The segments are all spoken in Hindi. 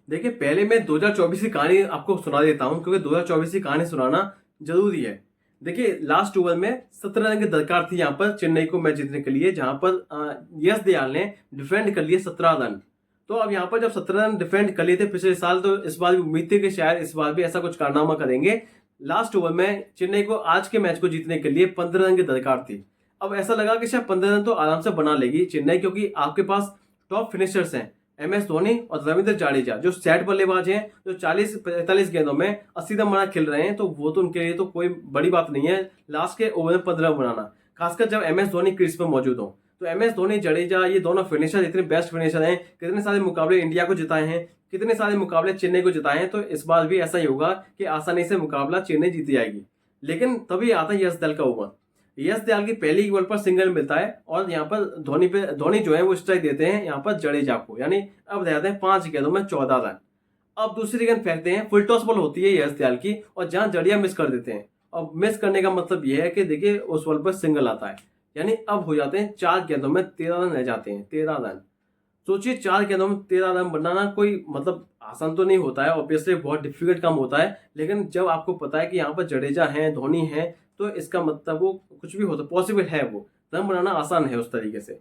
देखिए, पहले मैं 2024 की कहानी आपको सुना देता हूँ, क्योंकि 2024 की कहानी सुनाना जरूरी है। देखिए, लास्ट ओवर में 17 रन की दरकार थी यहाँ पर चेन्नई को मैच जीतने के लिए, जहां पर यश दयाल ने डिफेंड कर लिए 17 रन। तो अब यहाँ पर जब 17 रन डिफेंड कर लिए थे पिछले साल, तो इस बार भी उम्मीद थी कि शायद इस बार भी ऐसा कुछ कारनामा करेंगे। लास्ट ओवर में चेन्नई को आज के मैच को जीतने के लिए 15 रन की दरकार थी। अब ऐसा लगा कि शायद 15 रन तो आराम से बना लेगी चेन्नई, क्योंकि आपके पास टॉप फिनिशर्स हैं, एम एस धोनी और रविंद्र जाडेजा, जो सेट बल्लेबाज हैं, जो 40-45 गेंदों में 80 रन बना खेल रहे हैं। तो वो तो उनके लिए तो कोई बड़ी बात नहीं है लास्ट के ओवर में 15 रन बनाना, खासकर जब एम एस धोनी क्रीज पर मौजूद हो। तो एम एस धोनी, जडेजा, ये दोनों फिनिशर इतने बेस्ट फिनिशर हैं, कितने सारे मुकाबले इंडिया को जिताए हैं, कितने सारे मुकाबले चेन्नई को जिताए हैं। तो इस बार भी ऐसा ही होगा कि आसानी से मुकाबला चेन्नई जीती जाएगी। लेकिन तभी आता है यश दयाल का ओवर। यश दयाल की पहली बॉल पर सिंगल मिलता है और यहाँ पर धोनी जो है वो स्ट्राइक देते हैं यहाँ पर जडेजा को, यानी अब रहते हैं 5 गेंदों में 14 रन। अब दूसरी गेंद फेंकते हैं, फुल टॉस बॉल होती है यश दयाल की, और जहां जडेजा मिस कर देते हैं। अब मिस करने का मतलब यह है कि देखिए उस बॉल पर सिंगल आता है, यानी अब हो जाते हैं 4 गेंदों में 13 रन रह जाते हैं, 13 रन। सोचिए, 4 गेंदों में 13 रन बनाना कोई मतलब आसान तो नहीं होता है, ऑब्वियसली बहुत डिफिकल्ट काम होता है। लेकिन जब आपको पता है कि यहाँ पर जडेजा है, धोनी है, तो इसका मतलब वो कुछ भी होता पॉसिबल है, वो रन बनाना आसान है उस तरीके से।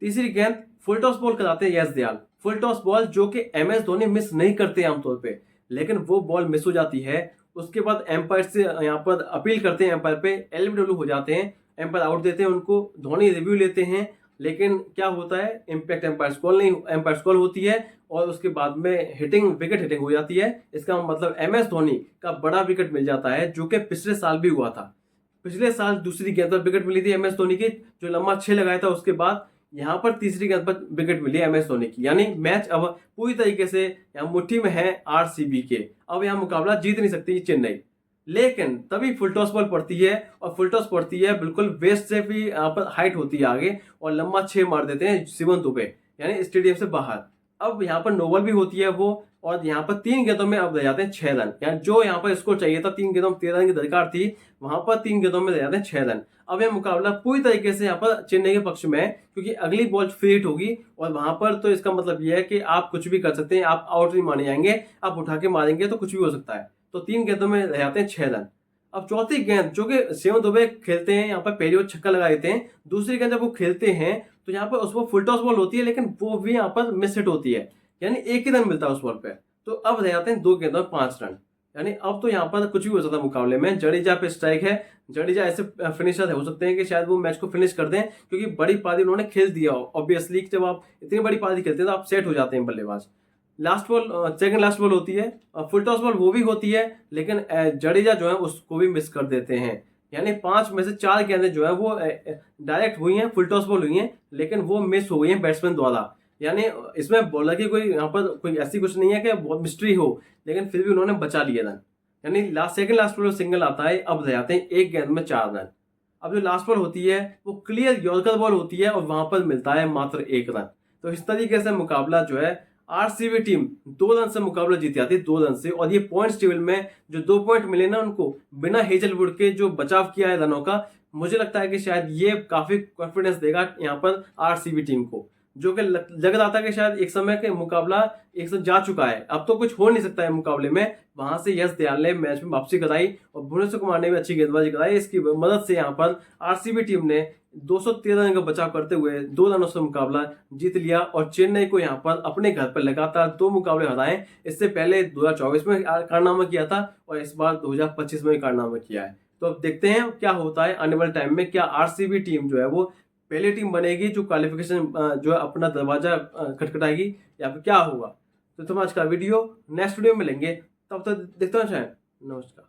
तीसरी गेंद फुल टॉस बॉल कराते हैं यश दयाल, फुल टॉस बॉल जो कि एम एस धोनी मिस नहीं करते आमतौर पे, लेकिन वो बॉल मिस हो जाती है। उसके बाद एम्पायर से यहाँ पर अपील करते हैं, एम्पायर पे एलबीडब्ल्यू हो जाते हैं, एम्पायर आउट देते हैं उनको, धोनी रिव्यू लेते हैं। लेकिन क्या होता है, इम्पैक्ट एम्पायर कॉल नहीं, एम्पायर कॉल होती है और उसके बाद में विकेट हिटिंग हो जाती है। इसका मतलब एम एस धोनी का बड़ा विकेट मिल जाता है, जो कि पिछले साल भी हुआ था। पिछले साल दूसरी गेंद पर विकेट मिली थी एम एस धोनी की, जो लंबा 6 लगाया था। उसके बाद यहाँ पर तीसरी गेंद पर विकेट मिली एम एस धोनी की, यानी मैच अब पूरी तरीके से यहाँ मुट्ठी में है आरसीबी के। अब यहाँ मुकाबला जीत नहीं सकती चेन्नई। लेकिन तभी फुल टॉस बॉल पड़ती है, और फुल टॉस पड़ती है बिल्कुल वेस्ट से भी यहाँ पर हाइट होती है आगे, और लंबा 6 मार देते हैं शिवम दुबे, यानी स्टेडियम से बाहर। अब यहाँ पर नोबल भी होती है वो, और यहाँ पर 3 गेंदों में अब रह जाते हैं 6 रन, यानी जो यहाँ पर स्कोर चाहिए था 3 गेंदों में 13 रन की दरकार थी, वहां पर 3 गेंदों में रह जाते हैं 6 रन। अब यह मुकाबला पूरी तरीके से यहाँ पर चेन्नई के पक्ष में है, क्योंकि अगली बॉल फ्री हिट होगी, और वहां पर तो इसका मतलब यह है कि आप कुछ भी कर सकते हैं, आप आउट नहीं माने जाएंगे, आप उठा के मारेंगे तो कुछ भी हो सकता है। तो 3 गेंदों में रह जाते हैं 6 रन। अब चौथी गेंद जो कि शिवम दुबे खेलते हैं, यहाँ पर पहली ओवर छक्का लगा देते हैं। दूसरी गेंद जब वो खेलते हैं तो यहाँ पर उसको फुल टॉस बॉल होती है, लेकिन वो भी यहाँ पर मिस हिट होती है, यानी 1 ही रन मिलता है उस बॉल पे। तो अब रह जाते हैं 2 गेंदों में 5 रन, यानी अब तो यहाँ पर कुछ भी हो सकता है मुकाबले में। जडेजा पे स्ट्राइक है, जडेजा ऐसे फिनिशर हो सकते हैं कि शायद वो मैच को फिनिश कर दें, क्योंकि बड़ी पारी उन्होंने खेल दिया। ऑब्वियसली जब आप इतनी बड़ी पारी खेलते हैं तो आप सेट हो जाते हैं बल्लेबाज। Last ball, second last ball होती है, फुल टॉस बॉल वो भी होती है, लेकिन जडेजा जो है उसको भी मिस कर देते हैं। यानी 5 में से 4 गेंदें जो है वो डायरेक्ट हुई हैं, फुल टॉस बॉल हुई हैं, लेकिन वो मिस हो गई हैं बैट्समैन द्वारा। यानी इसमें बॉलर की कोई यहाँ पर कोई ऐसी कुछ नहीं है कि बहुत मिस्ट्री हो, लेकिन फिर भी उन्होंने बचा लिया रन। यानी सेकंड लास्ट बॉल सिंगल आता है, अब रह जाते हैं 1 गेंद में 4 रन। अब जो लास्ट बॉल होती है वो क्लियर यॉर्कर बॉल होती है, और वहां पर मिलता है मात्र 1 रन। तो इस तरीके से मुकाबला जो है, आरसीबी टीम 2 रन से मुकाबला जीत जाती है, 2 रन से। और ये पॉइंट्स टेबल में जो 2 पॉइंट मिले ना उनको, बिना हेजलवुड के जो बचाव किया है रनों का, मुझे लगता है कि शायद ये काफी कॉन्फिडेंस देगा यहाँ पर आरसीबी टीम को, जो कि लग रहा था कि शायद एक समय के मुकाबला एक साथ जा चुका है, अब तो कुछ हो नहीं सकता है मुकाबले में। वहां से यश दयाल ने मैच में वापसी कराई, और भुवनेश्वर कुमार ने भी अच्छी गेंदबाजी कराई। इसकी मदद से यहाँ पर आरसीबी टीम ने 213 रन का बचाव करते हुए 2 रनों से मुकाबला जीत लिया, और चेन्नई को यहाँ पर अपने घर पर लगातार 2 मुकाबले हराए। इससे पहले 2024 में कारनामा किया था, और इस बार 2025 में कारनामा किया है। तो अब देखते हैं क्या होता है आने वाले टाइम में, क्या आरसीबी टीम जो है वो पहली टीम बनेगी जो क्वालिफिकेशन जो है अपना दरवाजा खटखटाएगी, या फिर क्या होगा। तो आज का वीडियो नेक्स्ट वीडियो में मिलेंगे, तब तक देखते हैं। नमस्कार।